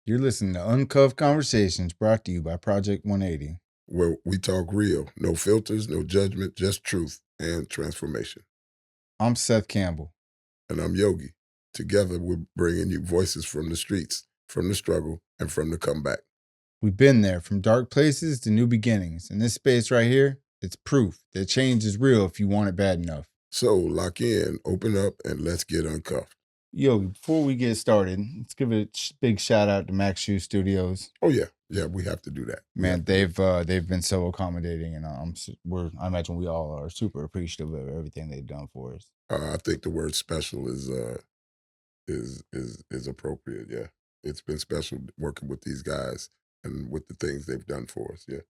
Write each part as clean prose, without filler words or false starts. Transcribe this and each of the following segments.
You're listening to Uncuffed Conversations, brought to you by Project 180. Where we talk real, no filters, no judgment, just truth and transformation. I'm Seth Campbell. And I'm Yogi. Together, we're bringing you voices from the streets, from the struggle, and from the comeback. We've been there, from dark places to new beginnings. In this space right here, it's proof that change is real if you want it bad enough. So lock in, open up, and let's get uncuffed. Yogi, before we get started, let's give a big shout out to Max Shoe Studios. Oh yeah, we have to do that. Man, they've been so accommodating, and I imagine we all are super appreciative of everything they've done for us. I think the word special is appropriate. Yeah, it's been special working with these guys and with the things they've done for us. Yeah.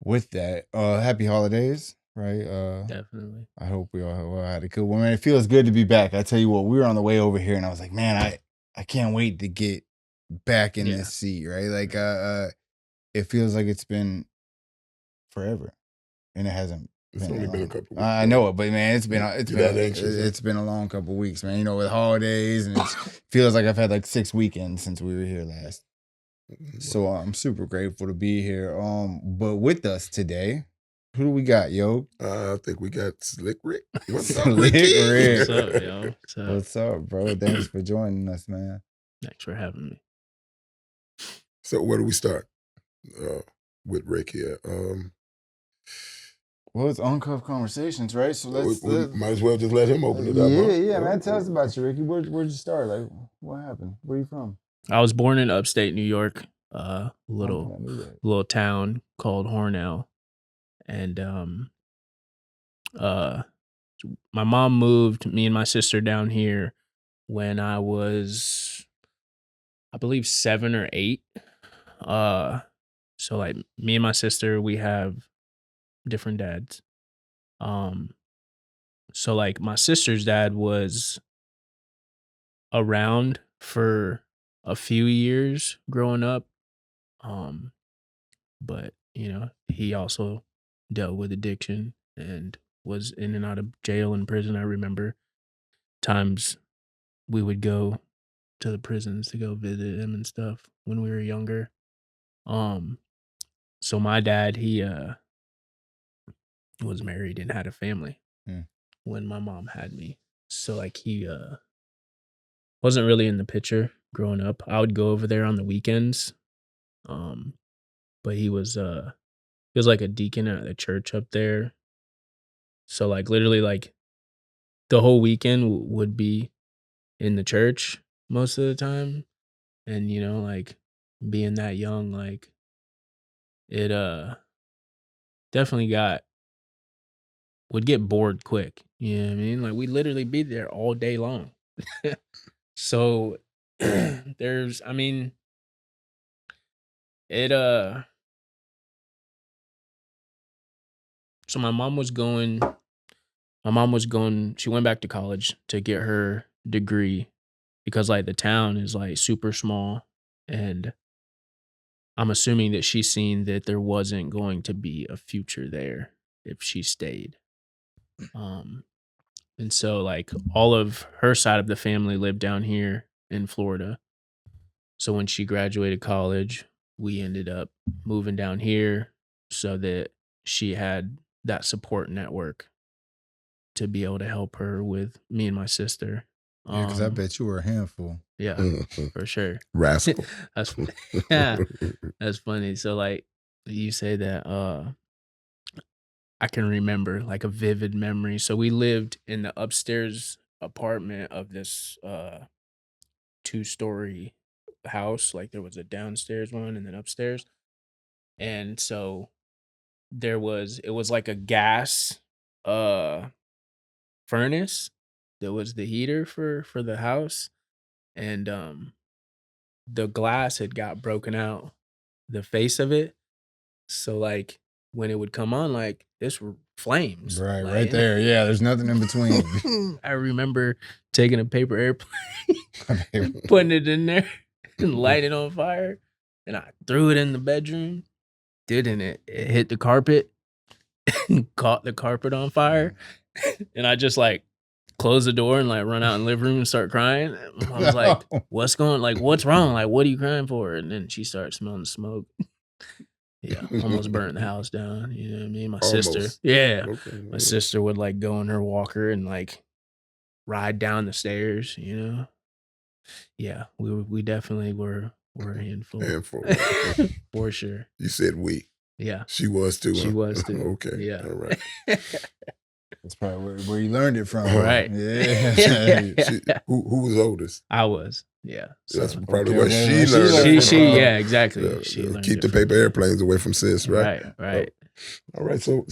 With that, happy holidays, right? Definitely. I hope we all had a good one. Man, it feels good to be back. I tell you what, we were on the way over here, and I was like, man, I can't wait to get back in this seat, right? Like, it feels like it's been forever, and it hasn't. It's only been a couple weeks. I know it, but man, it's been a long couple of weeks, man. You know, with holidays, and it feels like I've had like 6 weekends since we were here last. So I'm super grateful to be here. But with us today, who do we got, yo? I think we got Slick Rick. What's up, Slick Rick? What's up, yo? What's up, bro? Thanks for joining us, man. Thanks for having me. So where do we start with Rick here? Well, it's Uncuffed Conversations, right? So let's might as well just let him open it up. Yeah, man. Tell us about you, Ricky. Where'd you start? Like, what happened? Where are you from? I was born in upstate New York, little town called Hornell, and my mom moved me and my sister down here when I was, I believe, 7 or 8. So like me and my sister, we have different dads. So like my sister's dad was around for a few years growing up. But you know, he also dealt with addiction and was in and out of jail and prison. I remember times we would go to the prisons to go visit him and stuff when we were younger. So my dad, he was married and had a family when my mom had me. So like he wasn't really in the picture growing up. I would go over there on the weekends. But he was like a deacon at a church up there. So like literally like the whole weekend would be in the church most of the time. And you know, like being that young, like it definitely would get bored quick. You know what I mean? Like we literally be there all day long. So there's, I mean, it so my mom was going, she went back to college to get her degree because like the town is like super small, and I'm assuming that she's seen that there wasn't going to be a future there if she stayed. And so like all of her side of the family lived down here in Florida. So when she graduated college, we ended up moving down here so that she had that support network to be able to help her with me and my sister. Yeah, because I bet you were a handful. Yeah, for sure. Rascal. That's funny. So like you say that, I can remember like a vivid memory. So we lived in the upstairs apartment of this 2-story house. Like there was a downstairs one and then upstairs. And so it was like a gas furnace that was the heater for the house, and the glass had got broken out, the face of it. So like when it would come on, like this were flames. Right, like, right there. Yeah, there's nothing in between. I remember taking a paper airplane, putting it in there and lighting it on fire, and I threw it in the bedroom. And it hit the carpet and caught the carpet on fire. And I just like close the door and like run out in the living room and start crying. And I was like, what's wrong? Like, what are you crying for? And then she started smelling the smoke. Yeah, almost burnt the house down. You know what I mean? My sister. Yeah. Okay. My sister would like go in her walker and like ride down the stairs, you know? Yeah, we definitely were a handful. For sure. You said we. Yeah. She was too. She was too. Okay. Yeah. All right. That's probably where you learned it from. Right. Yeah. Who was oldest? I was. Yeah. So that's So probably where she learned it she from. yeah, exactly. She learned keep the from paper airplanes away from sis, right? Right. All right. So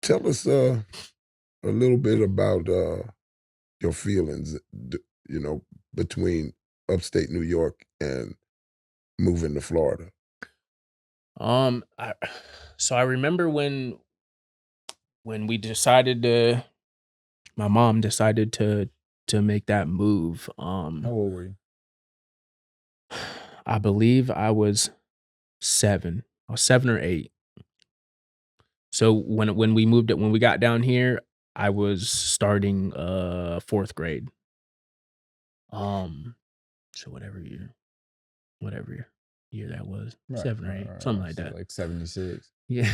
tell us a little bit about your feelings, you know, between upstate New York and moving to Florida. So I remember when we decided my mom decided to make that move. How old were you? I believe I was 7. I was 7 or 8. So when we got down here, I was starting 4th grade. So whatever year that was, 7 or 8, something like that. Like 76. Yeah.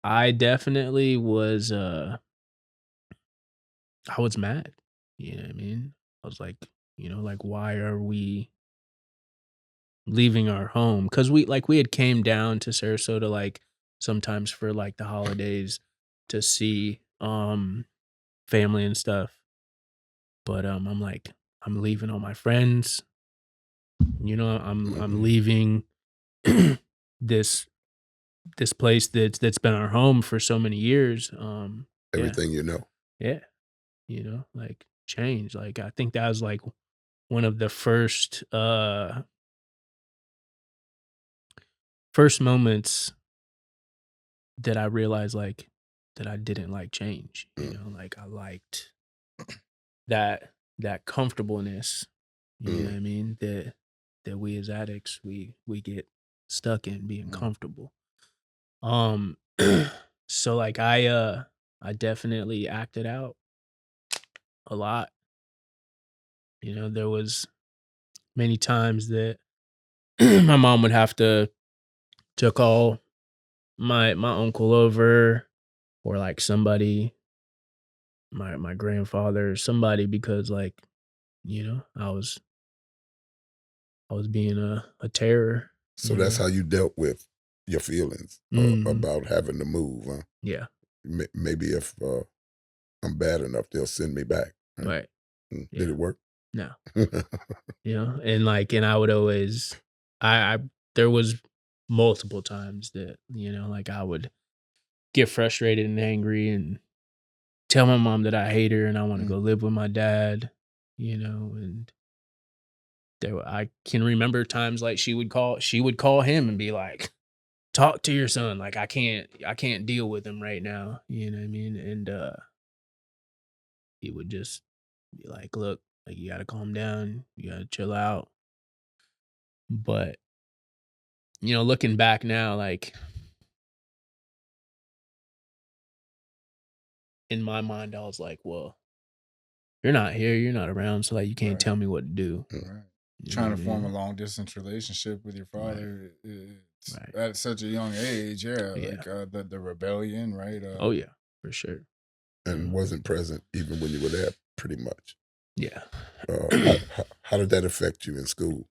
I definitely was I was mad. You know what I mean? I was like, like, why are we leaving our home? Because we had came down to Sarasota like sometimes for like the holidays to see family and stuff. But I'm like, I'm leaving all my friends. I'm leaving this place that's been our home for so many years. Everything you know. Yeah. Like change. Like I think that was like one of the first moments that I realized like that I didn't like change. Like I liked that comfortableness. You know what I mean? That we as addicts we get stuck in being comfortable. So like I definitely acted out a lot. There was many times that my mom would have to call my uncle over, or like somebody, my grandfather, or somebody, because like, I was being a terror. So that's how you dealt with your feelings about having to move, huh? Yeah. Maybe if I'm bad enough, they'll send me back. Right. Did it work? No. And I would always, I there was multiple times that, like I would get frustrated and angry and tell my mom that I hate her and I want to go live with my dad, and I can remember times like she would call him and be like, talk to your son. Like I can't deal with him right now. You know what I mean? And he would just be like, look, like you gotta calm down, you gotta chill out. But looking back now, like in my mind, I was like, well, you're not here, you're not around, so like you can't tell me what to do. Right. Trying to form a long distance relationship with your father at such a young age, like the rebellion, right? Oh yeah, for sure. And wasn't present even when you were there, pretty much. Yeah. How did that affect you in school?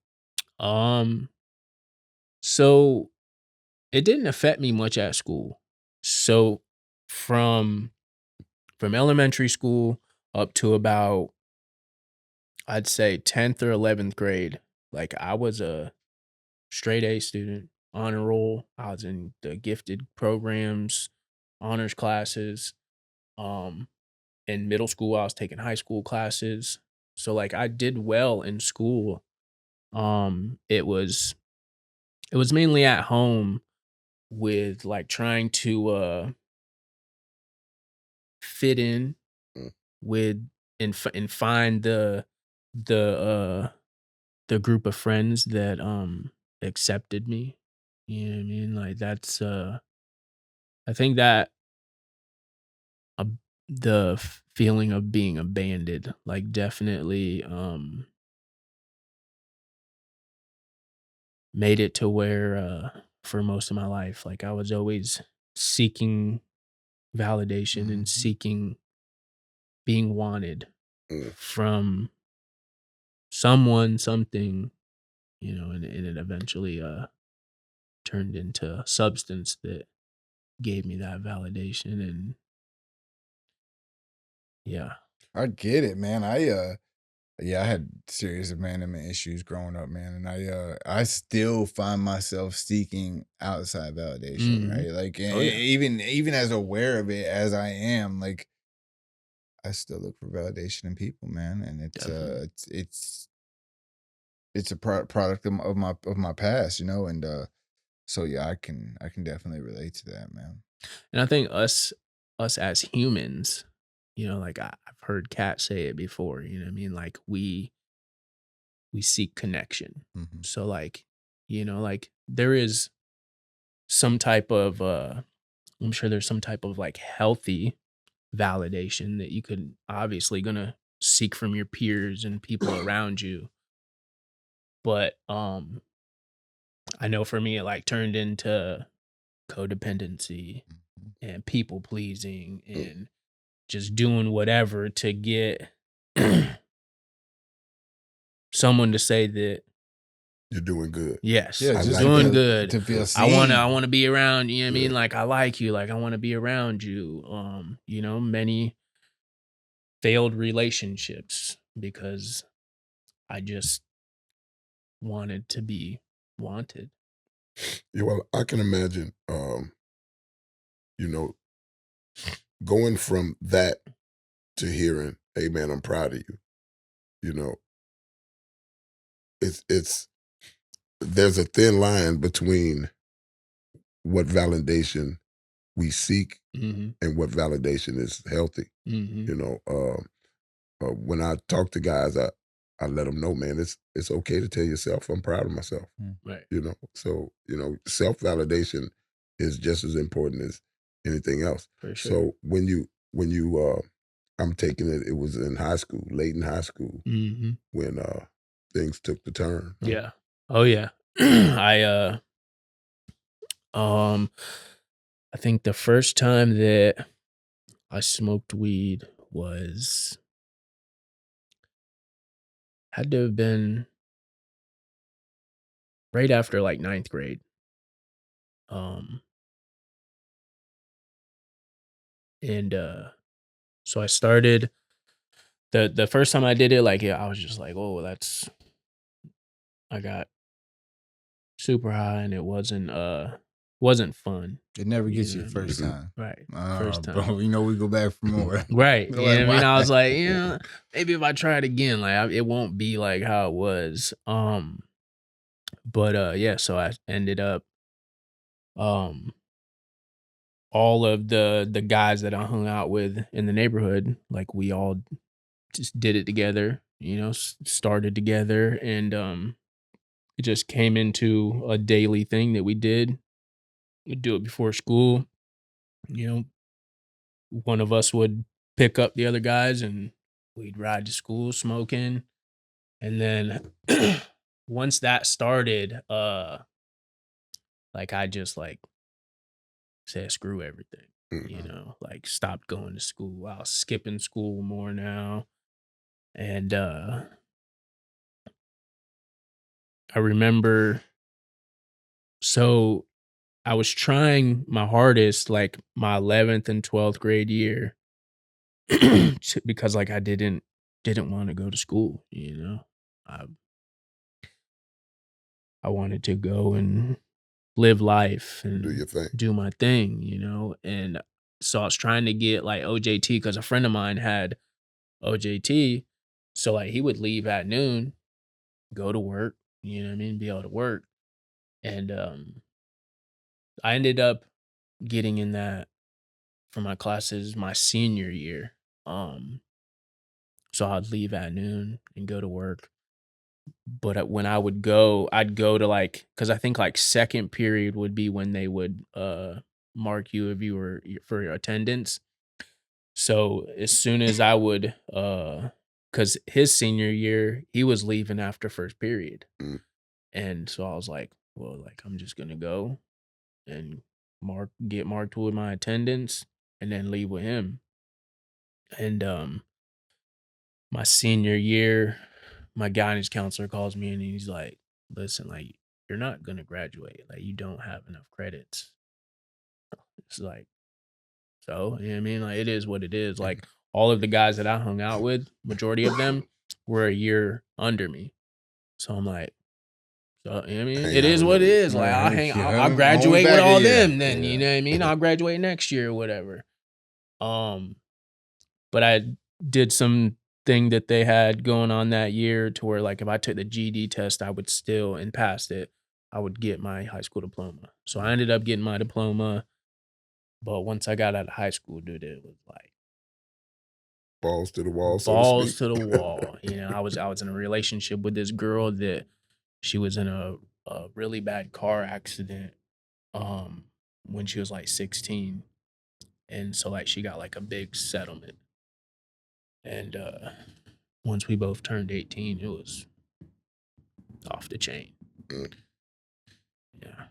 So it didn't affect me much at school. So from elementary school up to about, I'd say 10th or 11th grade, like I was a straight A student, honor roll. I was in the gifted programs, honors classes. In middle school, I was taking high school classes. So like I did well in school. It was mainly at home with like trying to fit in with and find the group of friends that accepted me. You know what I mean? Like that's I think that a, the feeling of being abandoned, like definitely made it to where for most of my life, like I was always seeking validation and seeking being wanted Mm. from someone, something, and it eventually turned into a substance that gave me that validation. And yeah. I get it, man. Yeah, I had serious abandonment issues growing up, man, and I still find myself seeking outside validation, Mhm. right? Like, Oh yeah, even as aware of it as I am, like, I still look for validation in people, man, and definitely. it's a product of my past, and so yeah, I can definitely relate to that, man. And I think us as humans, like I've heard Kat say it before, what I mean? Like we seek connection. Mhm. So like, like there is some type of I'm sure there's some type of like healthy validation that you could obviously gonna seek from your peers and people around you. But I know for me it like turned into codependency Mhm. and people pleasing Mm. and just doing whatever to get someone to say that You're doing good. yes, Yeah, I you're just to like doing you. feel good. to feel I seen. wanna be around, you know what I Yeah. mean? Like I like you, like I wanna be around you. Many failed relationships because I just wanted to be wanted. Yeah, well, I can imagine, you know, going from that to hearing, "Hey, man, I'm proud of you." You know, it's there's a thin line between what validation we seek Mhm. and what validation is healthy. Mhm. You know, when I talk to guys, I let them know, man, it's okay to tell yourself I'm proud of myself. Mm. Right. So self validation is just as important as anything else. For sure. So when you I'm taking it, it was in high school, late in high school, Mhm. when things took the turn. Huh? Yeah. Oh yeah. Um I think the first time that I smoked weed was had to have been right after like ninth grade. Um and so I started the first time I did it, like yeah, I was just like, oh, I got super high and it wasn't fun, It never you gets know you what the I mean? first Mhm. time. Right. First time. Bro, we go back for more. Right. Be You know like, what I mean? why? I was like, maybe if I try it again, like it won't be like how it was. But yeah, so I ended up um all of the guys that I hung out with in the neighborhood, like we all just did it together, started together and it just came into a daily thing that we did. We'd do it before school, you know, one of us would pick up the other guys and we'd ride to school smoking. And then once that started, like I just like said screw everything, Mhm. like stopped going to school. I was skipping school more now. And I remember so I was trying my hardest like my 11th and 12th grade year because like I didn't want to go to school, I I wanted to go and live life Do and your thing. do my thing, and so I was trying to get like OJT because a friend of mine had OJT, so like he would leave at noon, go to work, you know what I mean, be able to work, and I ended up getting in that for my classes my senior year. So I'd leave at noon and go to work. But when I would go, I'd go to like, because I think like second period would be when they would mark you if you were for your attendance. So as soon as I would, because his senior year, he was leaving after first period. Mm. And so I was like, well, like I'm just gonna go and get marked with my attendance and then leave with him. And my senior year, my guidance counselor calls me and he's like, listen, like you're not gonna graduate. Like you don't have enough credits. It's like, so, you know what I mean? Like it is what it is. Like all of the guys that I hung out with, majority of them were a year under me. So I'm like, so you know what I mean? Hang it out is a what it little. is. Like I'll Only graduate with back a all year. them then, you Yeah. know what I mean? I'll graduate next year or whatever. But I did some thing that they had going on that year to where like if I took the GED test, I would still and passed it, I would get my high school diploma. So I ended up getting my diploma. But once I got out of high school, dude, it was like Balls to the wall, so to balls speak. to the wall. You know, I was in a relationship with this girl that she was in a really bad car accident when she was like 16. And so like she got like a big settlement. And once we both turned 18, it was off the chain. Mm. Yeah.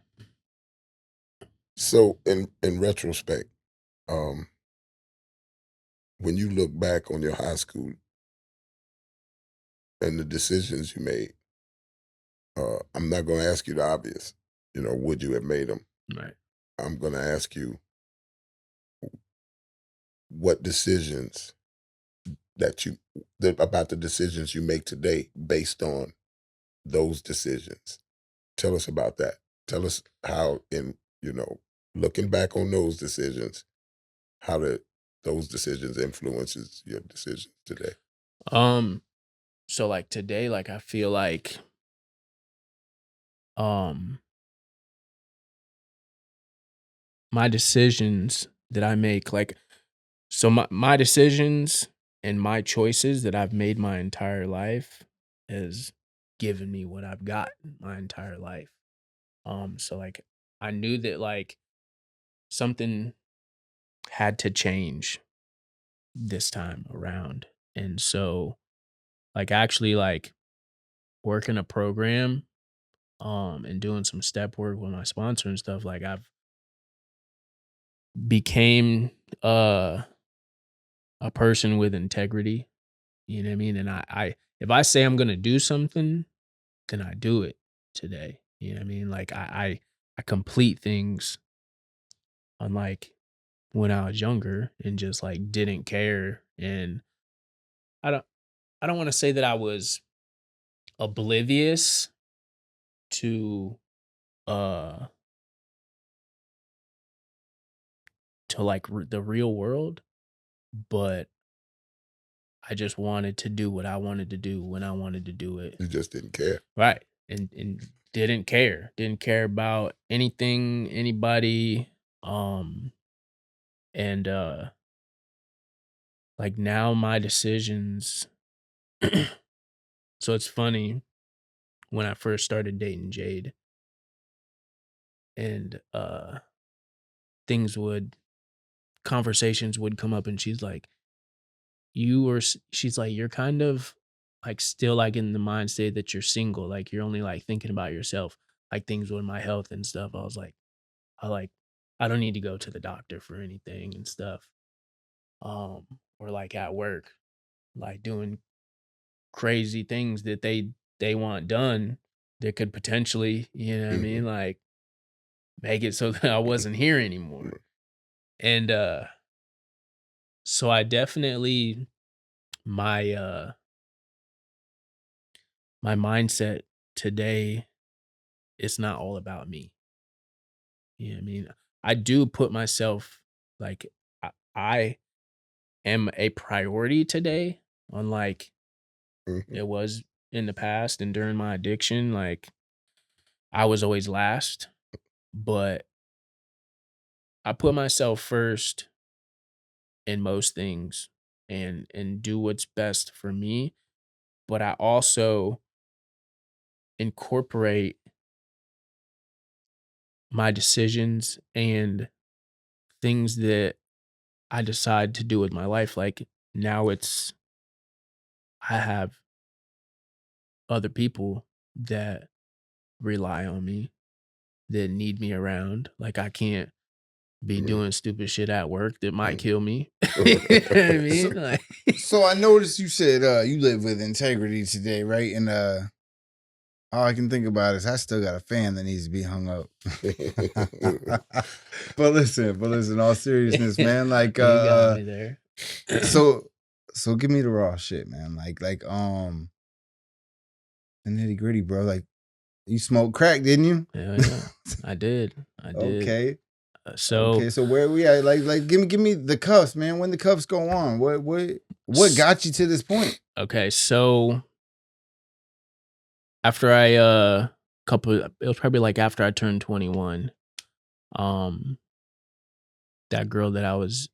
So in retrospect, when you look back on your high school and the decisions you made, I'm not going to ask you the obvious. You know, would you have made them? Right. I'm going to ask you what decisions about the decisions you make today based on those decisions. Tell us about that. Tell us how, looking back on those decisions, how those decisions influences your decisions today. So like today, like I feel like my decisions that I make, like so my decisions and my choices that I've made my entire life has given me what I've gotten my entire life. So like I knew that like something had to change this time around. And so like actually like working a program and doing some step work with my sponsor and stuff, like I've became a person with integrity. You know what I mean? And I if I say I'm gonna do something, then I do it today. You know what I mean? Like I complete things, unlike when I was younger and just like didn't care. And I don't I don't want to say that I was oblivious to uh like the real world, but I just wanted to do what I wanted to do when I wanted to do it. You just didn't care. Right. And didn't care. Didn't care about anything, anybody. And like now my decisions so it's funny when I first started dating Jade and things would conversations would come up and she's like, you're kind of like still like in the mind state that you're single, like you're only like thinking about yourself, like things with my health and stuff. I was like, I don't need to go to the doctor for anything and stuff. Or like at work, like doing crazy things that they want done that could potentially, you know what I mean, like make it so that I wasn't here anymore. And so I definitely my my mindset today, it's not all about me. You know what I mean? I do put myself like I am a priority today, unlike Mhm. it was in the past and during my addiction. Like I was always last, but I put myself first in most things and do what's best for me. But I also incorporate my decisions and things that I decide to do with my life, like now I have other people that rely on me, that need me around. Like I can't be doing stupid shit at work that might kill me. You know what I mean? So I noticed you said you live with integrity today, right? And all I can think about is I still got a fan that needs to be hung up. But listen, all seriousness, man. Like you got me there. So give me the raw shit, man. Like the nitty gritty, bro. Like you smoked crack, didn't you? Yeah, I did. Okay. So Where we at? Like give me the cuffs, man. When the cuffs go on, what got you to this point? Okay, so after it was probably like after I turned 21, that girl that I was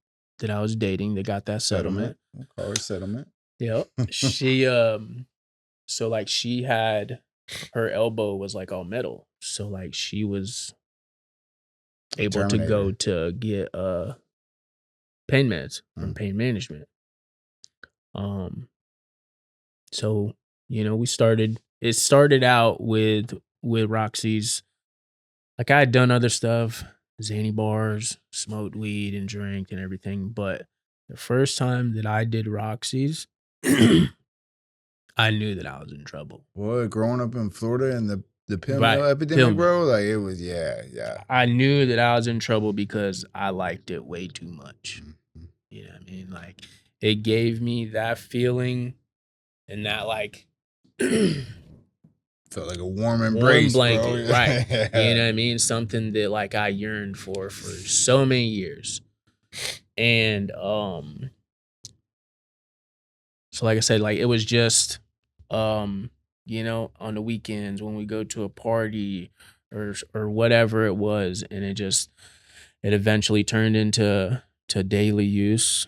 dating, that got that settlement. We'll call her settlement. Yep. She so like she had, her elbow was like all metal. So like she was able to go to get pain meds from pain management. So, you know, it started out with Roxy's. Like I had done other stuff, Xanny bars, smoked weed and drank and everything, but the first time that I did Roxy's, I knew that I was in trouble. Boy, growing up in Florida and the pill mill epidemic, bro, like it was, yeah. I knew that I was in trouble because I liked it way too much. You know what I mean? Like it gave me that feeling and that like felt like a warm embrace, blanket, bro. right? You know what I mean? Something that like I yearned for so many years. And so like I said, like it was just you know, on the weekends when we go to a party or whatever it was, and it eventually turned into daily use.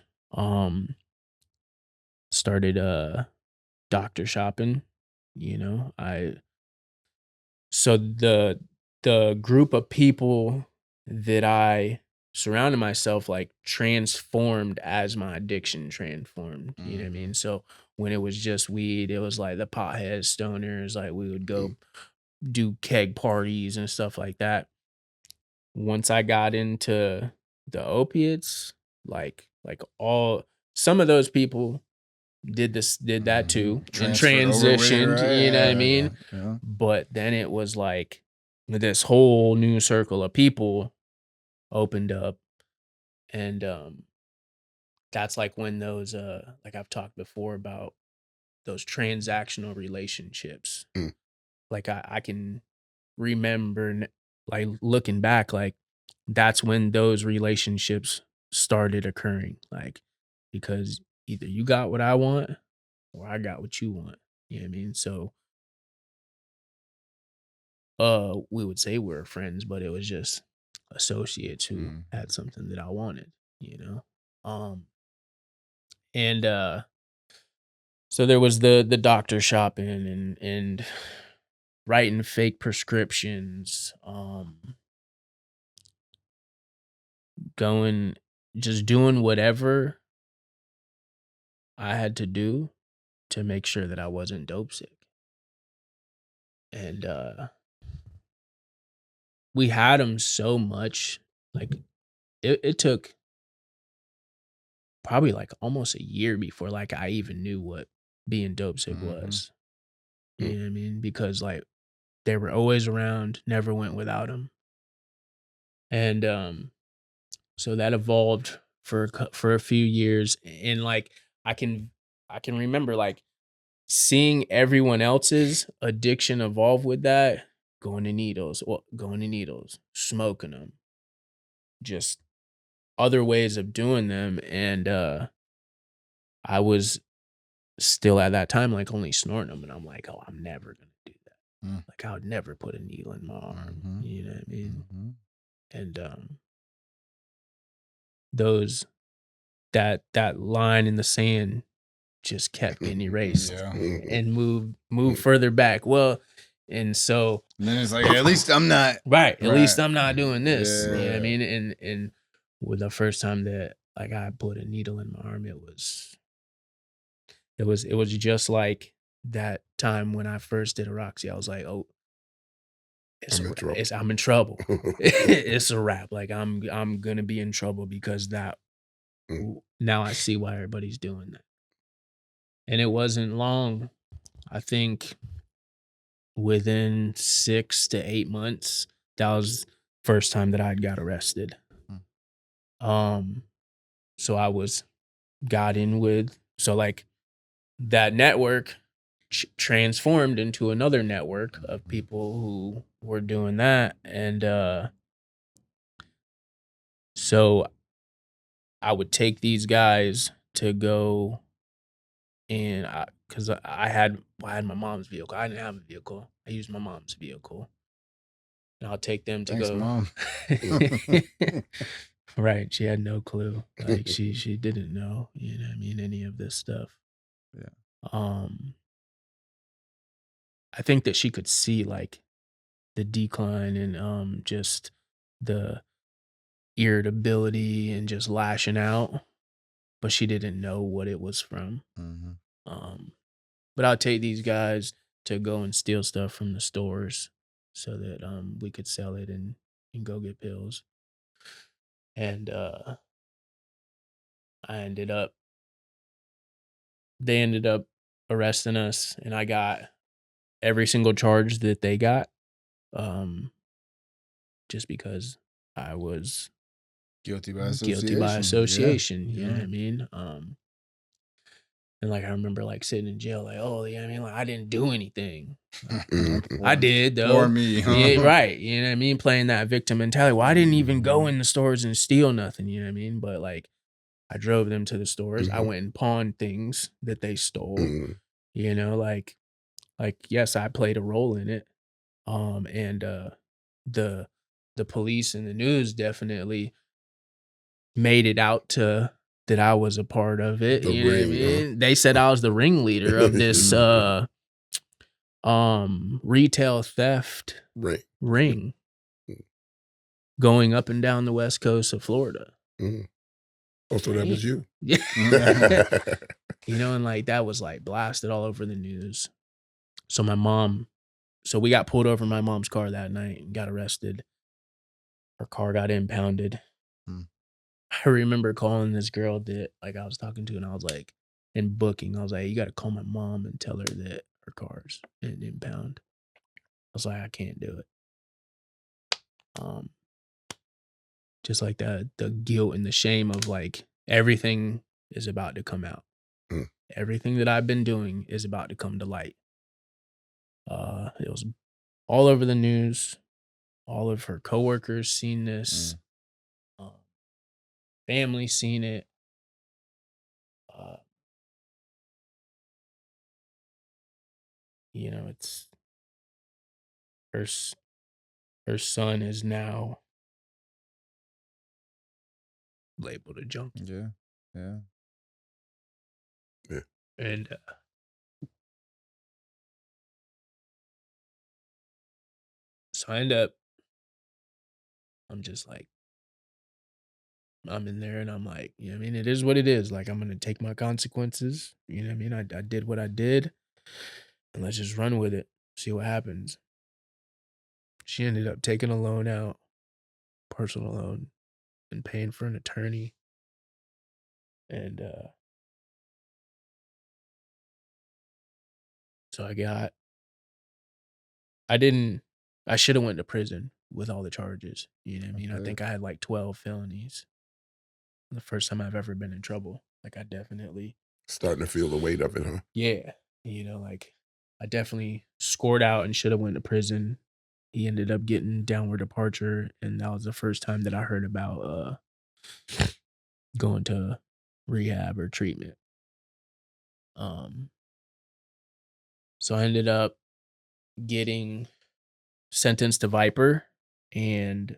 Started doctor shopping, you know. So the group of people that I surrounded myself like transformed as my addiction transformed. You know what I mean? So when it was just weed, it was like the potheads, stoners, like we would go do keg parties and stuff like that. Once I got into the opiates, like some of those people did that too, and transitioned, you know what I mean? Yeah. But then it was like this whole new circle of people opened up, and that's like when those like I've talked before about those transactional relationships. Like I can remember like looking back, like that's when those relationships started occurring, like because either you got what I want or I got what you want. You know what I mean? So we would say we're friends, but it was just associates who had something that I wanted, you know? And so there was the doctor shopping and writing fake prescriptions, just doing whatever I had to do to make sure that I wasn't dope sick. And we had them so much, like it took probably like almost a year before like I even knew what being dope sick was. You know what I mean? Because like they were always around, never went without them. And so that evolved for a few years, and like I can remember like seeing everyone else's addiction evolve with that, going to needles, smoking them, just other ways of doing them. And I was still at that time like only snorting them, and I'm like, oh, I'm never gonna do that. Like I would never put a needle in my arm. You know what I mean? And that line in the sand just kept getting erased and moved further back. Well, and so and then it's like, at least I'm not right. At least I'm not doing this. You know what I mean? And with the first time that like I put a needle in my arm. It was just like that time when I first did a Roxy. I was like, oh, I'm in trouble. I'm in trouble. It's a wrap. Like I'm gonna be in trouble because that. Now I see why everybody's doing that. And it wasn't long. I think within 6 to 8 months, that was the first time that I'd got arrested. So I got in with, so like that network transformed into another network of people who were doing that. And so I would take these guys to go, and because I had my mom's vehicle. I didn't have a vehicle. I used my mom's vehicle. And I'll take them to Thanks, go. Mom. Right. She had no clue. Like she didn't know, you know what I mean, any of this stuff. Yeah. I think that she could see like the decline and just the irritability and just lashing out, but she didn't know what it was from. But I'll take these guys to go and steal stuff from the stores so that we could sell it and go get pills. And they ended up arresting us, and I got every single charge that they got, just because I was Guilty by association. Yeah. You know what I mean? And like I remember like sitting in jail, like, oh, you know what I mean? Like I didn't do anything. I did though. For me, huh? Yeah, right. You know what I mean? Playing that victim mentality. Well, I didn't even go in the stores and steal nothing, you know what I mean? But like I drove them to the stores. I went and pawned things that they stole. You know, like yes, I played a role in it. And the police and the news definitely made it out to that I was a part of it. The You know what I ring, mean? They said I was the ringleader of this retail theft ring going up and down the west coast of Florida. Oh, so that was you. Yeah. You know, and like that was like blasted all over the news. So we got pulled over in my mom's car that night and got arrested. Her car got impounded. I remember calling this girl that like I was talking to, and I was like, in booking, I was like, you got to call my mom and tell her that her car's in impound. I was like, I can't do it. Just like the guilt and the shame of like everything is about to come out. Everything that I've been doing is about to come to light. It was all over the news. All of her coworkers seen this. Family seen it. You know, it's her son is now labeled a junkie. Yeah. And so I end up, I'm just like, I'm in there and I'm like, you know what I mean? It is what it is. Like, I'm going to take my consequences. You know what I mean? I did what I did, and let's just run with it. See what happens. She ended up taking a loan out, personal loan, and paying for an attorney. And so I should have went to prison with all the charges. You know what I mean? I think I had like 12 felonies. The first time I've ever been in trouble. Like I definitely starting to feel the weight of it, huh? Yeah. You know, like I definitely scored out and should have went to prison. He ended up getting downward departure, and that was the first time that I heard about going to rehab or treatment. So I ended up getting sentenced to Viper and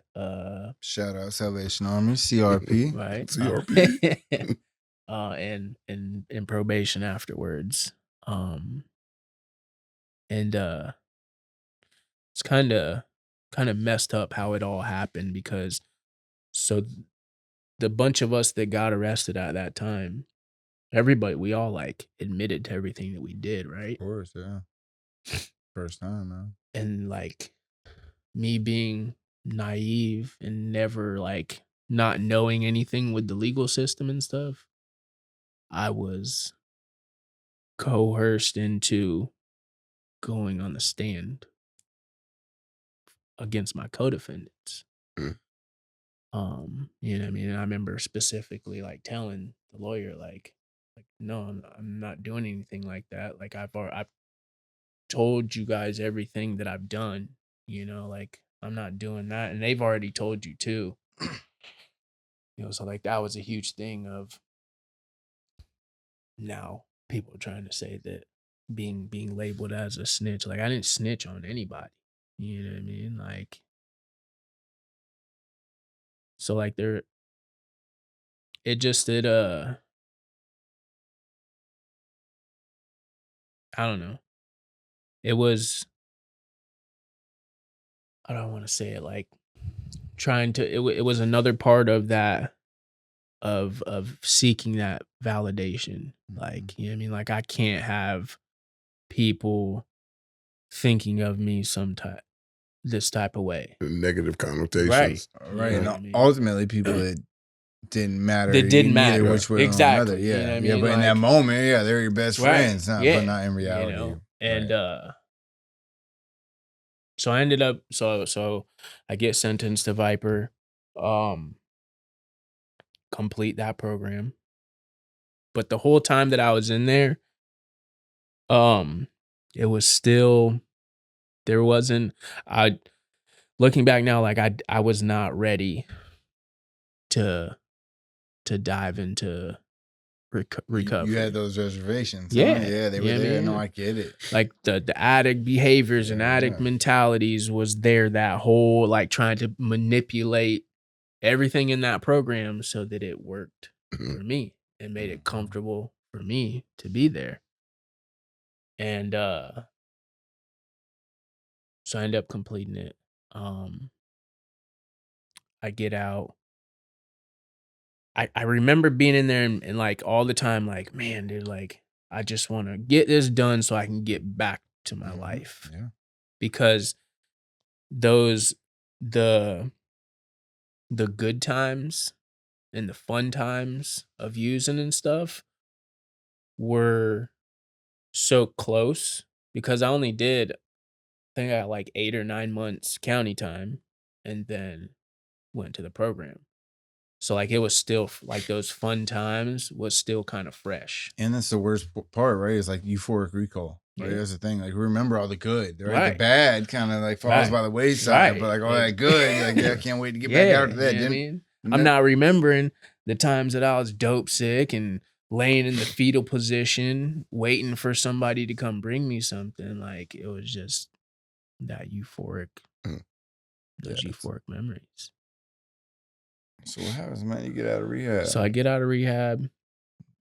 shout out Salvation Army, CRP. Right. CRP. And in probation afterwards. And it's kind of messed up how it all happened, because so the bunch of us that got arrested at that time, everybody, we all like admitted to everything that we did, right? Of course, yeah. First time, man. And like me being naive and never like not knowing anything with the legal system and stuff, I was coerced into going on the stand against my co-defendants. You know what I mean? And I remember specifically like telling the lawyer, like no, I'm not doing anything like that. Like I've told you guys everything that I've done, you know, like I'm not doing that. And they've already told you too. You know, so like that was a huge thing of now people trying to say that being labeled as a snitch. Like I didn't snitch on anybody. You know what I mean? Like so like I don't know. It was, I don't want to say it like trying to, it was another part of that, of seeking that validation. Like, you know what I mean? Like I can't have people thinking of me this type of way. Negative connotations. Right. Right. You And know what I mean? ultimately people that didn't matter. That didn't matter. Which way Exactly. or another. Yeah. You know what I Yeah. mean? But in that Like- moment, yeah, they're your best Right. friends. But not in reality. You know? And Right. so I ended up so I get sentenced to Viper, complete that program. But the whole time that I was in there, it was still, there wasn't, looking back now, like I was not ready to dive into recovery. You had those reservations. Yeah. Huh? Yeah, they were You know what I there. mean? No, I get it. Like the addict behaviors and addict mentalities was there, that whole like trying to manipulate everything in that program so that it worked for me and made it comfortable for me to be there. And so I end up completing it. I get out. I remember being in there and like all the time, like, man, dude, like I just want to get this done so I can get back to my life. Yeah. Because the good times and the fun times of using and stuff were so close, because I only did, I think I got like 8 or 9 months county time and then went to the program. So like it was still like those fun times was still kind of fresh. And that's the worst part, right? It's like euphoric recall. Right? Yeah. That's the thing. Like, remember all the good, right? Right. The bad kind of like falls by the wayside, but like all that good, you're like, yeah, I can't wait to get back out to that. You know what I mean? I'm not remembering the times that I was dope sick and laying in the fetal position, waiting for somebody to come bring me something. Like it was just that euphoric, those euphoric memories. So what happens, man? You get out of rehab. So I get out of rehab.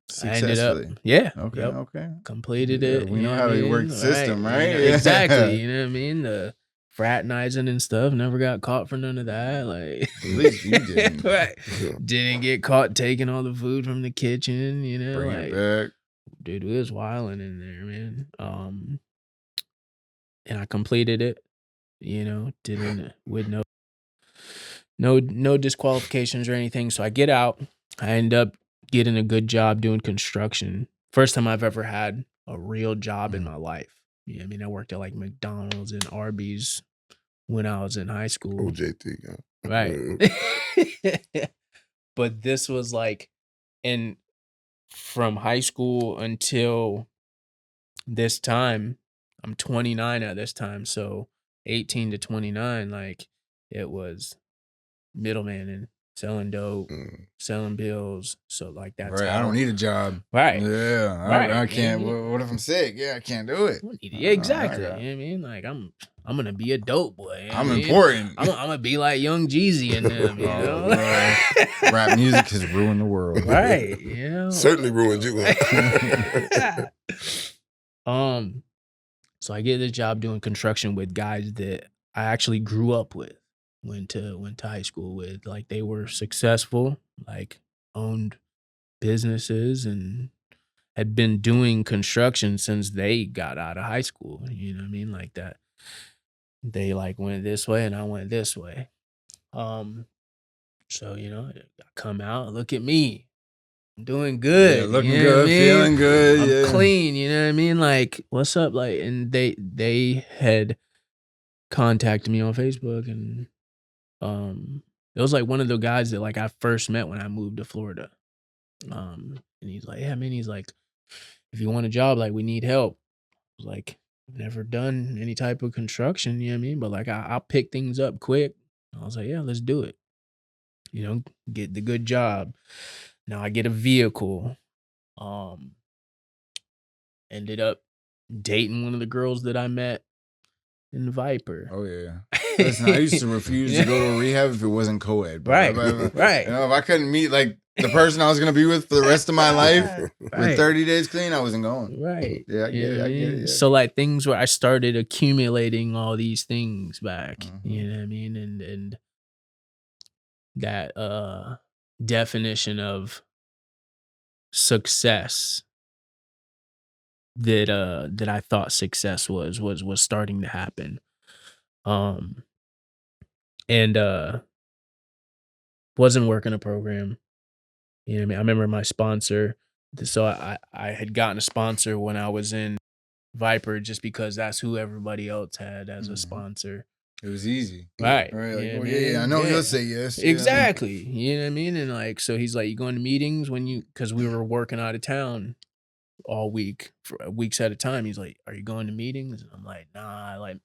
Successfully. I ended up, Okay, okay. Completed it. We know how to work the system, right? You know, exactly. You know what I mean? The fraternizing and stuff. Never got caught for none of that. Like, at least you didn't. Right. Didn't get caught taking all the food from the kitchen. You know, Bring like, it back. Dude, we was wilding in there, man. And I completed it. You know, didn't with no disqualifications or anything. So I get out. I end up getting a good job doing construction. First time I've ever had a real job in my life. Yeah, I mean, I worked at like McDonald's and Arby's when I was in high school. OJT, right? But this was like, and from high school until this time, I'm 29 at this time, so 18 to 29, like it was middleman and selling dope, selling pills. So like that's right. I don't need a job. Right. Yeah. Right. I can't. What if I'm sick? Yeah, I can't do it. Yeah, exactly. You know what I mean? Like I'm gonna be a dope boy. I'm important. I'm gonna be like Young Jeezy and them. You know? Rap music has ruined the world. Right. You know? Certainly ruined you. So I get this job doing construction with guys that I actually grew up with. went to high school with. Like, they were successful, like owned businesses and had been doing construction since they got out of high school. You know what I mean? Like that. They like went this way and I went this way. So, I come out, look at me. I'm doing good. Yeah, looking you know what I good, mean? feeling good. I'm yeah. clean, you know what I mean? Like, what's up? Like, and they had contacted me on Facebook, and it was like one of the guys that like I first met when I moved to Florida. And he's like, yeah, man, he's like, if you want a job, like we need help. I was like, I've never done any type of construction, you know what I mean? But like I'll pick things up quick. I was like, yeah, let's do it. Get the good job. Now I get a vehicle. Ended up dating one of the girls that I met in Viper. Oh yeah. Listen, I used to refuse to go to a rehab if it wasn't co-ed. Right. Right. If I couldn't meet like the person I was gonna be with for the rest of my life with 30 days clean, I wasn't going. Right. Yeah, I get it. Yeah. So like things where I started accumulating all these things back. You know what I mean? And that definition of success that I thought success was starting to happen. And wasn't working a program. You know what I mean? I remember my sponsor. So I had gotten a sponsor when I was in Viper just because that's who everybody else had as a sponsor. It was easy. Right. Like, I know you'll say yes. Exactly. You know what I mean? And like, so he's like, you going to meetings because we were working out of town all week for weeks at a time. He's like, are you going to meetings? And I'm like, nah, like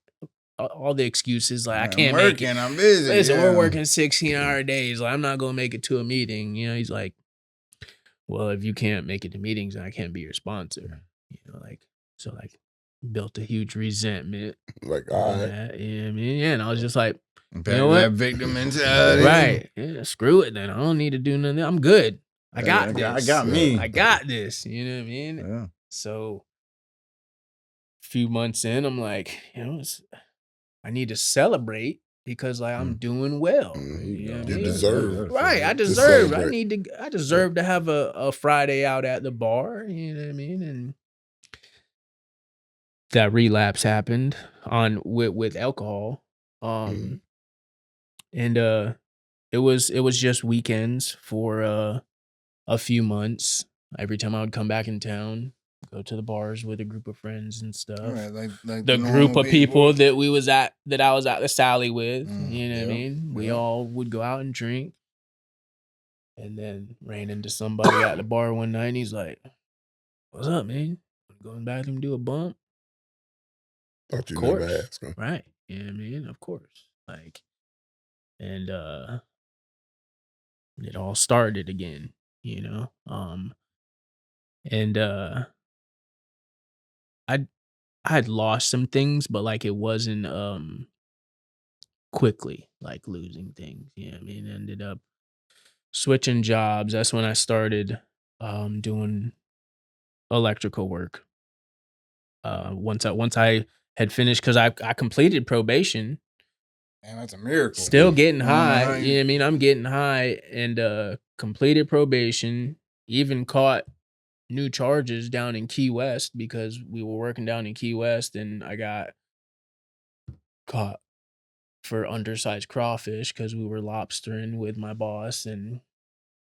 all the excuses. Like, I can't make it. I'm busy. Listen, we're working 16-hour days. Like, I'm not going to make it to a meeting. He's like, well, if you can't make it to meetings, then I can't be your sponsor. So like built a huge resentment. Like, all right. That, you know what I mean? Yeah, and I was just like, that victim mentality. Right. Yeah, screw it then. I don't need to do nothing. I'm good. I got this. I got me. I got this. You know what I mean? Yeah. So a few months in, I'm like, I need to celebrate because like I'm doing well. You deserve. Right. I deserve. I deserve to have a Friday out at the bar. You know what I mean? And that relapse happened with alcohol. And it was just weekends for a few months. Every time I would come back in town, go to the bars with a group of friends and stuff. Right, like the group of people that I was at the Sally with. You know what I mean? We all would go out and drink. And then ran into somebody at the bar one night and he's like, what's up, man? Going back and do a bump? Thought you never asked him. Right. You know what I mean? Of course. Like, and it all started again, and I had lost some things, but like it wasn't quickly like losing things. You know what I mean? Ended up switching jobs. That's when I started doing electrical work. Once I had finished, because I completed probation. Man, that's a miracle. Still getting high. You know what I mean? I'm getting high and completed probation. Even caught new charges down in Key West because we were working down in Key West and I got caught for undersized crawfish because we were lobstering with my boss. And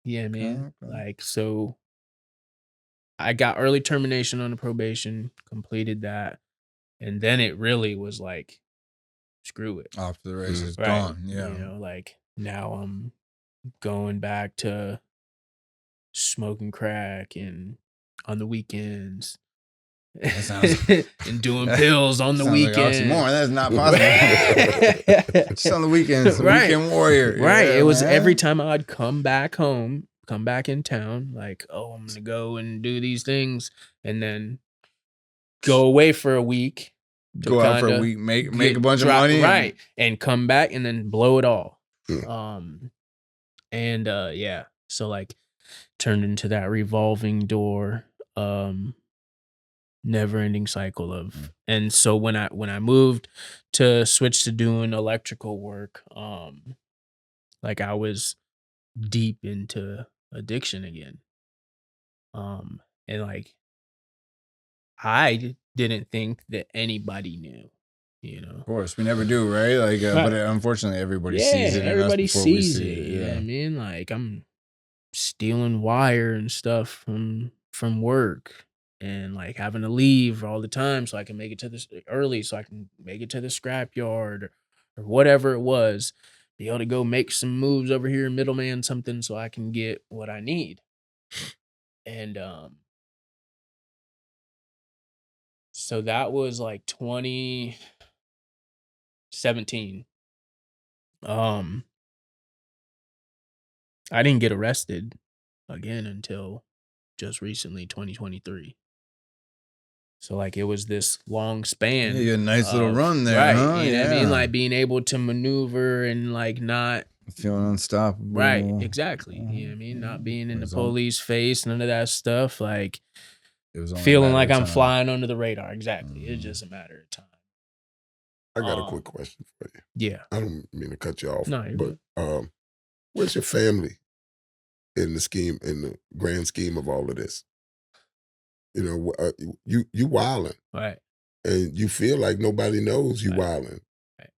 yeah, man. Okay. Like, so I got early termination on the probation, completed that. And then it really was like, screw it. Off the races, Right. gone. Yeah. Like now I'm going back to smoking crack and on the weekends. And doing pills on the weekend. Like that's not possible. Just on the weekends, weekend warrior. Right. It was every time I'd come back home, come back in town, like, oh, I'm gonna go and do these things, and then go away for a week. Go out for a week, make a bunch of money, right, and come back and then blow it all. So like turned into that revolving door. never-ending cycle of. And so when I moved to switch to doing electrical work, like I was deep into addiction again. And like I didn't think that anybody knew, you know. Of course, we never do, right? Like, but unfortunately, everybody sees it in us before we see it. You know what I mean? Like, I'm stealing wire and stuff from work, and like having to leave all the time so I can make it to this early, so I can make it to the scrapyard or whatever it was. Be able to go make some moves over here, middleman something, so I can get what I need. And so that was like 2017. I didn't get arrested again until just recently, 2023. So like it was this long span. Yeah, you had a nice little run there, right? huh? You know what I mean? Like being able to maneuver and like not feeling unstoppable. Right, exactly. You know what I mean? Not being in the police face, none of that stuff. Like it was feeling like I'm flying under the radar. Exactly. It's just a matter of time. I got a quick question for you. Yeah. I don't mean to cut you off. No, but where's your family in the grand scheme of all of this? You know, you wilding. Right. And you feel like nobody knows you wilding. Right.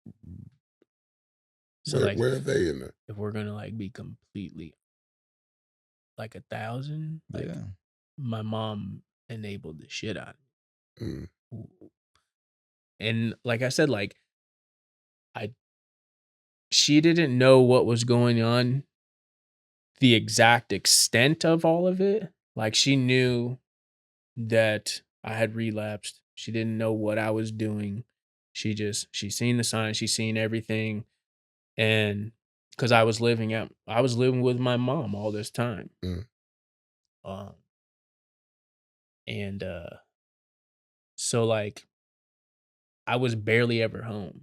So where are they in there? If we're gonna like be completely like 1,000, like my mom enabled the shit out of me. And like I said, like she didn't know what was going on, the exact extent of all of it. Like she knew that I had relapsed. She didn't know what I was doing. She seen the signs, she seen everything. And because I was living with my mom all this time. And so like I was barely ever home.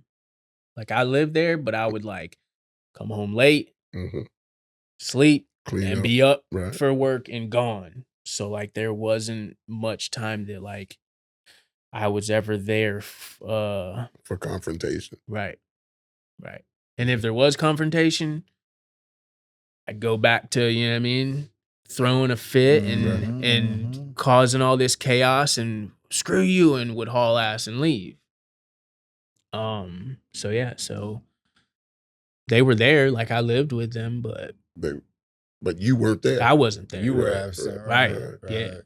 Like I lived there, but I would like come home late, sleep, and be up for work and gone. So like there wasn't much time that like I was ever there for confrontation. Right. And if there was confrontation, I'd go back to, you know what I mean, throwing a fit and causing all this chaos and screw you, and would haul ass and leave. So yeah, so they were there, like I lived with them, but you weren't there. I wasn't there. You were absent, right? Yeah.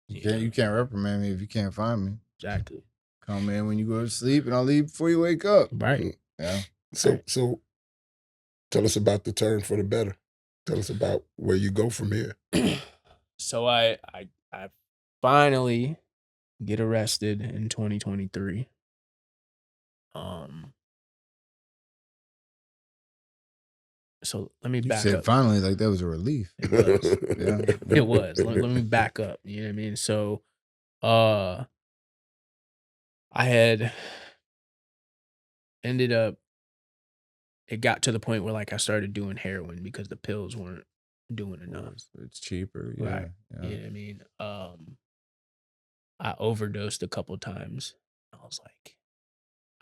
You can't reprimand me if you can't find me. Exactly. Come in when you go to sleep, and I'll leave before you wake up. Right. Yeah. So tell us about the turn for the better. Tell us about where you go from here. So I finally get arrested in 2023. So let me back up. You said finally, like that was a relief. It was. Yeah. It was. Let me back up. You know what I mean? So I had ended up, it got to the point where like I started doing heroin because the pills weren't doing enough. It's cheaper. Yeah. Right. You know what I mean? I overdosed a couple times. I was like,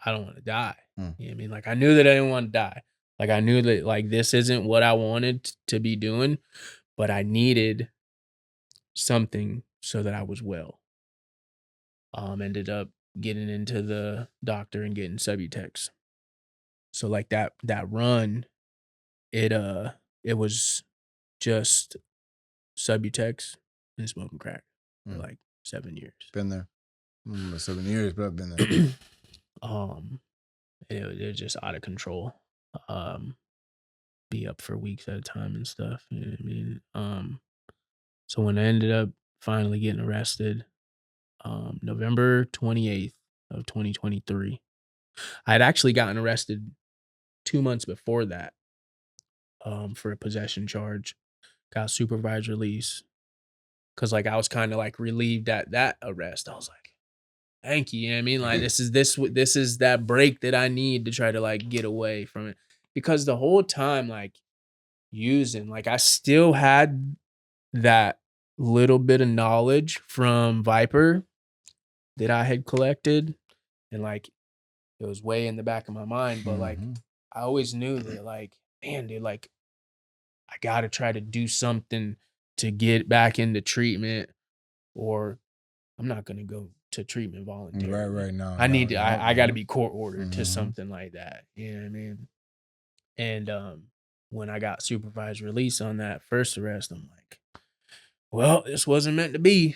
I don't want to die. You know what I mean? Like I knew that I didn't want to die. Like I knew that like this isn't what I wanted to be doing, but I needed something so that I was well. Ended up getting into the doctor and getting Subutex. So like that run, it was just Subutex and smoking crack for like 7 years. Been there. 7 years, but I've been there. It was just out of control. Be up for weeks at a time and stuff. You know what I mean? So when I ended up finally getting arrested, November 28th of 2023, I had actually gotten arrested 2 months before that, for a possession charge. Got supervised release. Cause like I was kind of like relieved at that arrest. I was like, thank you. You know what I mean? Like this is that break that I need to try to like get away from it. Because the whole time, like using, like I still had that little bit of knowledge from Viper, that I had collected, and like it was way in the back of my mind, but like I always knew that like, man, dude, like I gotta try to do something to get back into treatment, or I'm not gonna go to treatment voluntarily. Right now. I need to. I got to be court ordered to something like that. You know what I mean? And when I got supervised release on that first arrest, I'm like, well, this wasn't meant to be.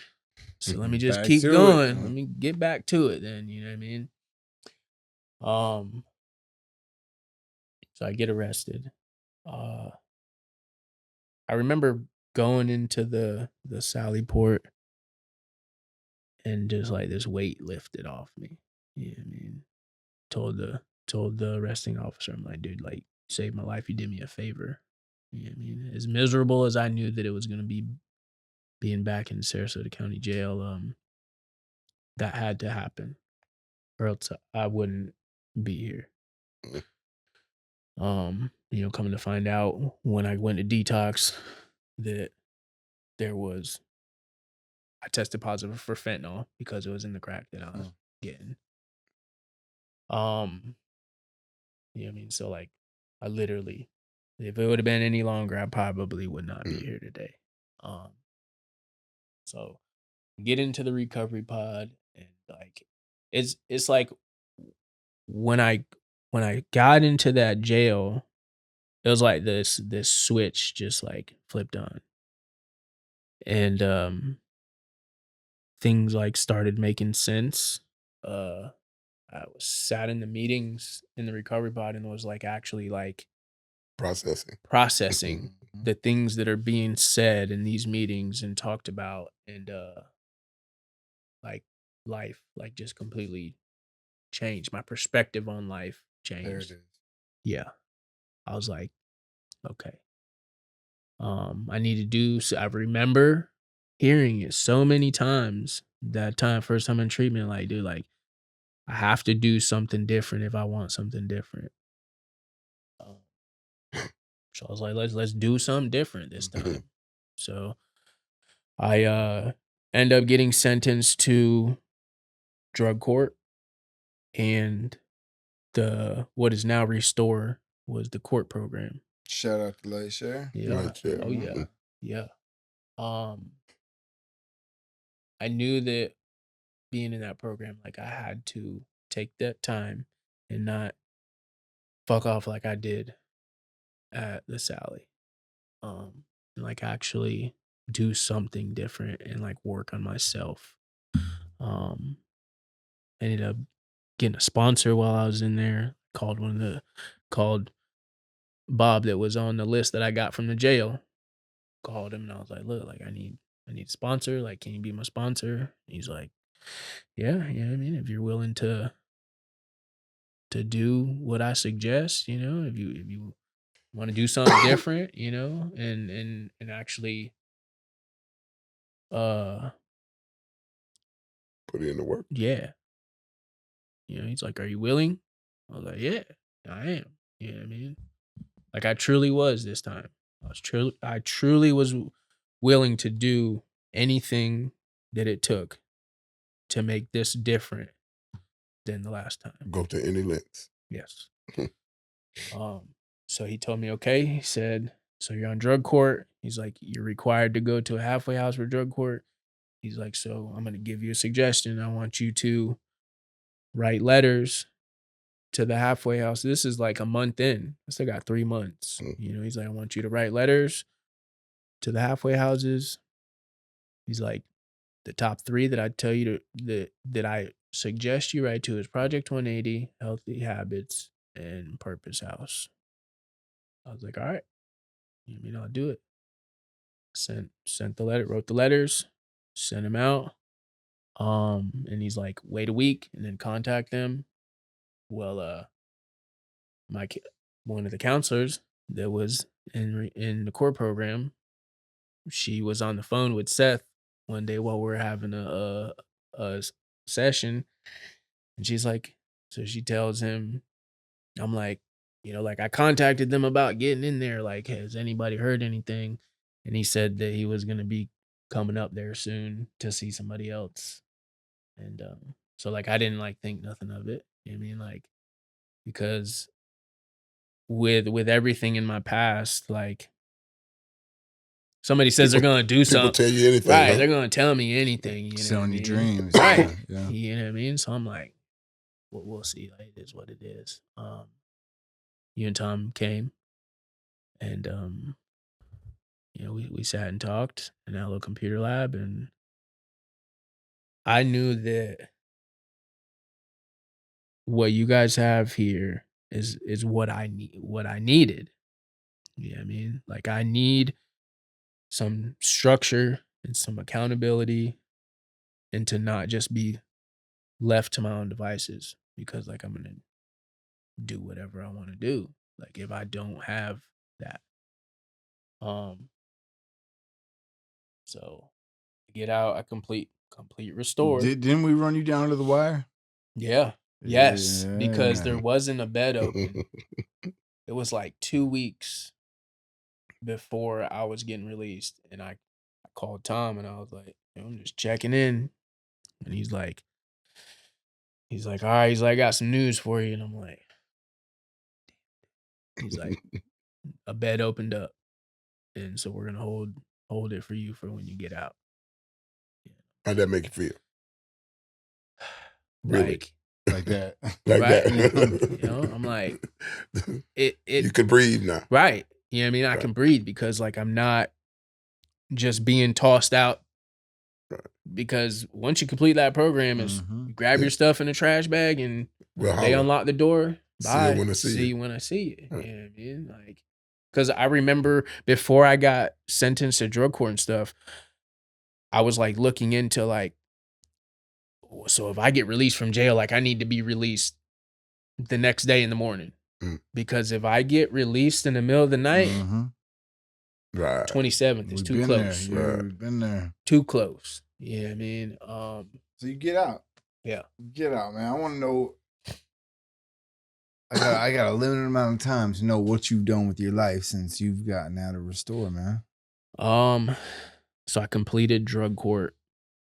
So let me just Back keep to going. it. Let me get back to it then. You know what I mean? So I get arrested. I remember going into the Sally Port and just like this weight lifted off me. You know what I mean? Told the arresting officer, I'm like, dude, like, saved my life. You did me a favor. You know what I mean? As miserable as I knew that it was gonna be being back in Sarasota County Jail, that had to happen, or else I wouldn't be here. You know, coming to find out when I went to detox that I tested positive for fentanyl because it was in the crack that I was getting. You know what I mean? So like I literally, if it would have been any longer, I probably would not be here today. So get into the recovery pod, and like it's like when I got into that jail, it was like this switch just like flipped on. And things like started making sense. I was sat in the meetings in the recovery pod and was like actually like processing the things that are being said in these meetings and talked about, and like life like just completely changed. My perspective on life changed. There it is. Yeah. I was like, okay. I need to do so. I remember hearing it so many times that time, first time in treatment, like, dude, like I have to do something different if I want something different. So I was like, let's do something different this time. So I end up getting sentenced to drug court, and the what is now Restore was the court program. Shout out to Light Share. Yeah. Oh yeah. Yeah. I knew that being in that program, like I had to take that time and not fuck off like I did at the Sally. And like actually do something different and like work on myself. I ended up getting a sponsor while I was in there. Called Bob that was on the list that I got from the jail. Called him and I was like, look, like I need a sponsor. Like, can you be my sponsor? He's like, yeah, I mean, if you're willing to do what I suggest, you know, if you want to do something different, you know, and actually put in the work. Yeah. You know, he's like, are you willing? I was like, yeah, I am. You know what I mean? Like I truly was this time. I truly was willing to do anything that it took to make this different than the last time. Go to any lengths. Yes. So he told me, okay, he said, so you're on drug court. He's like, you're required to go to a halfway house for drug court. He's like, so I'm going to give you a suggestion. I want you to write letters to the halfway house. This is like a month in. I still got 3 months. You know, he's like, I want you to write letters to the halfway houses. He's like, the top 3 that I tell you that I suggest you write to is Project 180, Healthy Habits, and Purpose House. I was like, all right. You mean I'll do it. Sent the letter, wrote the letters, sent them out. And he's like, wait a week and then contact them. Well, one of the counselors that was in the core program, she was on the phone with Seth one day while we were having a session, and she's like, so she tells him, I'm like, you know, like I contacted them about getting in there. Like, has anybody heard anything? And he said that he was gonna be coming up there soon to see somebody else. And so like I didn't like think nothing of it. You know what I mean? Like, because with everything in my past, like somebody says they're gonna do People something, tell you anything, right? huh? They're gonna tell me anything, you know what I Selling you mean? dreams. Right. Yeah. You know what I mean? So I'm like, we'll see. Like, it is what it is. You and Tom came, and you know, we sat and talked in that little computer lab, and I knew that what you guys have here is what I needed. You know what I mean? Like, I need some structure and some accountability, and to not just be left to my own devices, because like I'm gonna do whatever I want to do. Like if I don't have that. So I get out, I complete restore. Didn't we run you down to the wire? Yeah. Yes. Because Yeah. there wasn't a bed open. It was like 2 weeks before I was getting released. And I called Tom and I was like, I'm just checking in. And he's like, all right, he's like, I got some news for you. And I'm like, he's like, a bed opened up. And so we're gonna hold it for you for when you get out. How'd that make you feel? Really? Like that. Like right? that. You know, I'm like, it you could breathe now. Right. You know what I mean? I can breathe because like I'm not just being tossed out. Right. Because once you complete that program, is you grab your stuff in a trash bag and they unlock the door. Bye. See you when I see you. Right. You know what I mean? Like, because I remember before I got sentenced to drug court and stuff, I was like looking into like, so if I get released from jail, like I need to be released the next day in the morning. Because if I get released in the middle of the night, right, 27th is too close. We've been there. Too close. Yeah, you know I mean, so you get out. Yeah, get out, man. I want to know. I got a limited amount of time to know what you've done with your life since you've gotten out of restore, man. So I completed drug court,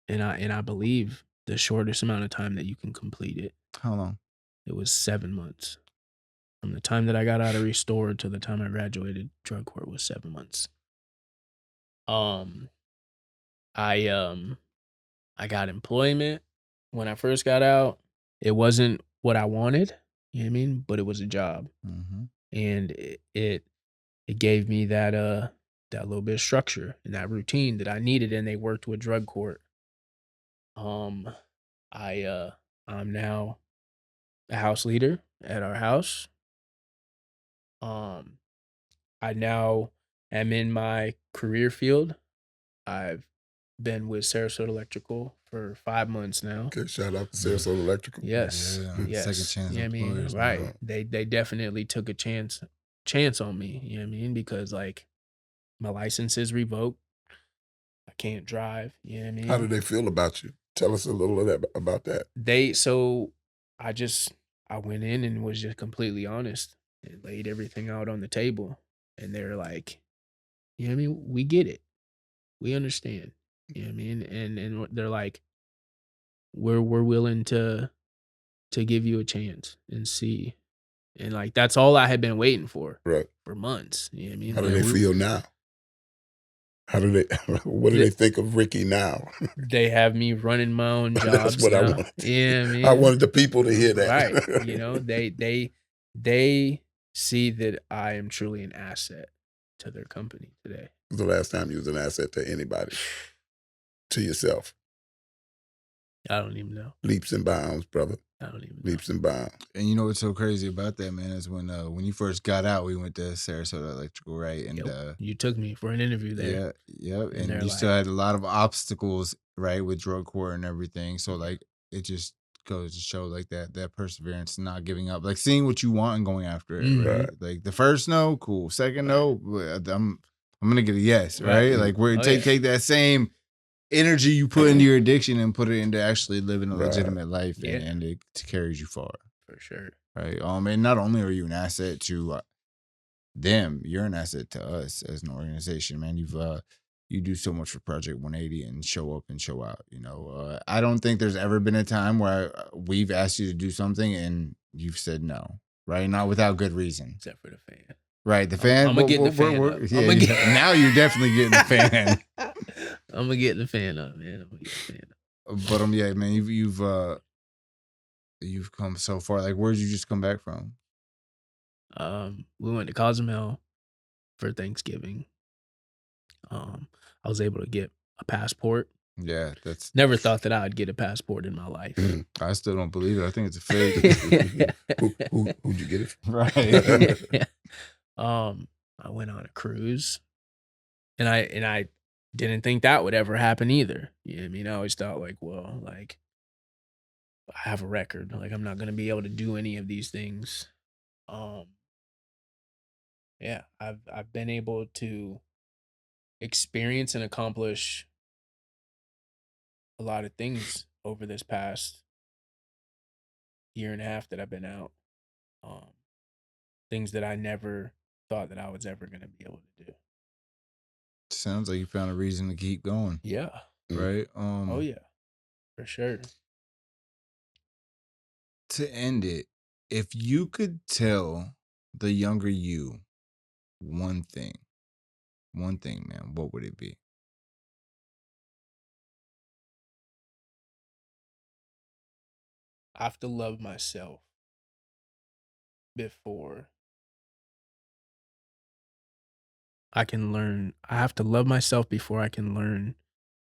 and I believe the shortest amount of time that you can complete it. How long? It was 7 months. From the time that I got out of restore to the time I graduated, drug court was 7 months. I got employment when I first got out. It wasn't what I wanted, you know what I mean? But it was a job. And it gave me that little bit of structure and that routine that I needed, and they worked with drug court. I'm now a house leader at our house. I now am in my career field. I've been with Sarasota Electrical for 5 months now. Okay, shout out to Sarasota Electrical. Yes, yes. Second chance. You know what I mean? Right. Now. They definitely took a chance on me. You know what I mean? Because like my license is revoked. I can't drive. You know what I mean? How do they feel about you? Tell us a little of that about that. I went in and was just completely honest and laid everything out on the table. And they're like, you know what I mean? We get it. We understand. You know what I mean? And they're like, we're willing to give you a chance and see. And like that's all I had been waiting for. Right. For months. You know what I mean? How do they feel now? What do they think of Ricky now? They have me running my own jobs. That's what now. I wanted. Yeah, I mean, I wanted the people to hear that. Right. You know, they see that I am truly an asset to their company today. The last time you was an asset to anybody? To yourself? I don't even know. Leaps and bounds, brother. I don't even know. Leaps and bounds. And you know what's so crazy about that, man, is when you first got out, we went to Sarasota Electrical, right? And you took me for an interview there. Yeah. And you still had a lot of obstacles, right, with drug court and everything. So like it just goes to show like that perseverance, not giving up, like seeing what you want and going after it. Right? Like the first no, cool. Second no, I'm gonna get a yes, right? Like we're take that same energy you put into your addiction and put it into actually living a legitimate life, and it carries you far. For sure. Right. And not only are you an asset to them, you're an asset to us as an organization, man. you do so much for Project 180 and show up and show out. You know, I don't think there's ever been a time where we've asked you to do something and you've said no, right? Not without good reason. Except for the fan. Right, the fan. I'm gonna get the fan up. Yeah, now you're definitely getting the fan. I'm gonna get the fan up, man. I'm gonna get the fan up. But yeah, man, you've come so far. Like, where'd you just come back from? We went to Cozumel for Thanksgiving. I was able to get a passport. Yeah, that's never thought that I would get a passport in my life. I still don't believe it. I think it's a fake. Who'd you get it from? Right. I went on a cruise, and I didn't think that would ever happen either. You know what I mean? I always thought like, well, like I have a record. Like I'm not gonna be able to do any of these things. Yeah, I've been able to experience and accomplish a lot of things over this past year and a half that I've been out. Things that I never thought that I was ever going to be able to do. Sounds like you found a reason to keep going. Yeah. Right? Oh yeah. For sure. To end it, if you could tell the younger you one thing, man, what would it be? I have to love myself before I can learn. I have to love myself before I can learn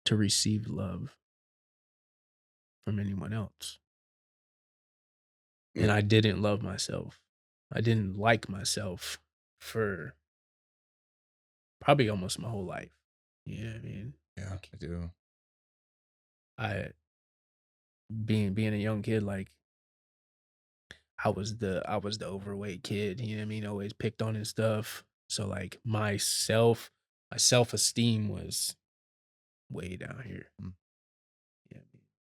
to receive love from anyone else. And I didn't love myself. I didn't like myself for probably almost my whole life. You know what I mean? Yeah, I do. Being a young kid, like I was the overweight kid, you know what I mean? Always picked on and stuff. So like my self-esteem was way down here.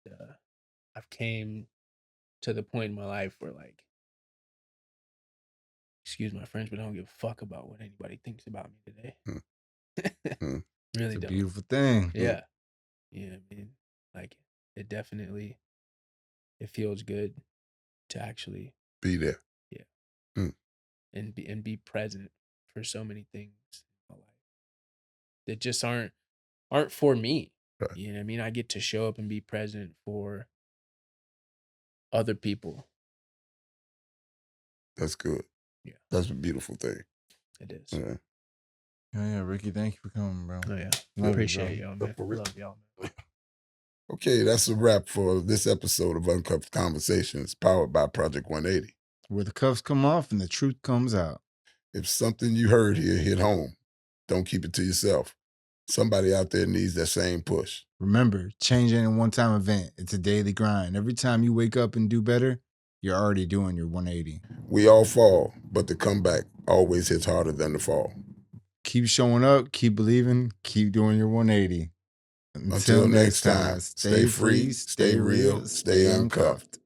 Yeah, I've came to the point in my life where like, excuse my French, but I don't give a fuck about what anybody thinks about me today. Really it's a don't. beautiful thing. Yeah. Yeah, I mean, like it definitely, it feels good to actually be there. Yeah. And be present for so many things in my life that just aren't for me. Right. You know what I mean? I get to show up and be present for other people. That's good. Yeah. That's a beautiful thing. It is. Yeah. Yeah, Ricky, thank you for coming, bro. Oh yeah. Love Appreciate you, y'all, man. Love y'all, man. Okay, that's a wrap for this episode of Uncuffed Conversations, powered by Project 180. Where the cuffs come off and the truth comes out. If something you heard here hit home, don't keep it to yourself. Somebody out there needs that same push. Remember, change ain't a one-time event. It's a daily grind. Every time you wake up and do better, you're already doing your 180. We all fall, but the comeback always hits harder than the fall. Keep showing up, keep believing, keep doing your 180. Until next time, stay free, stay real, stay uncuffed.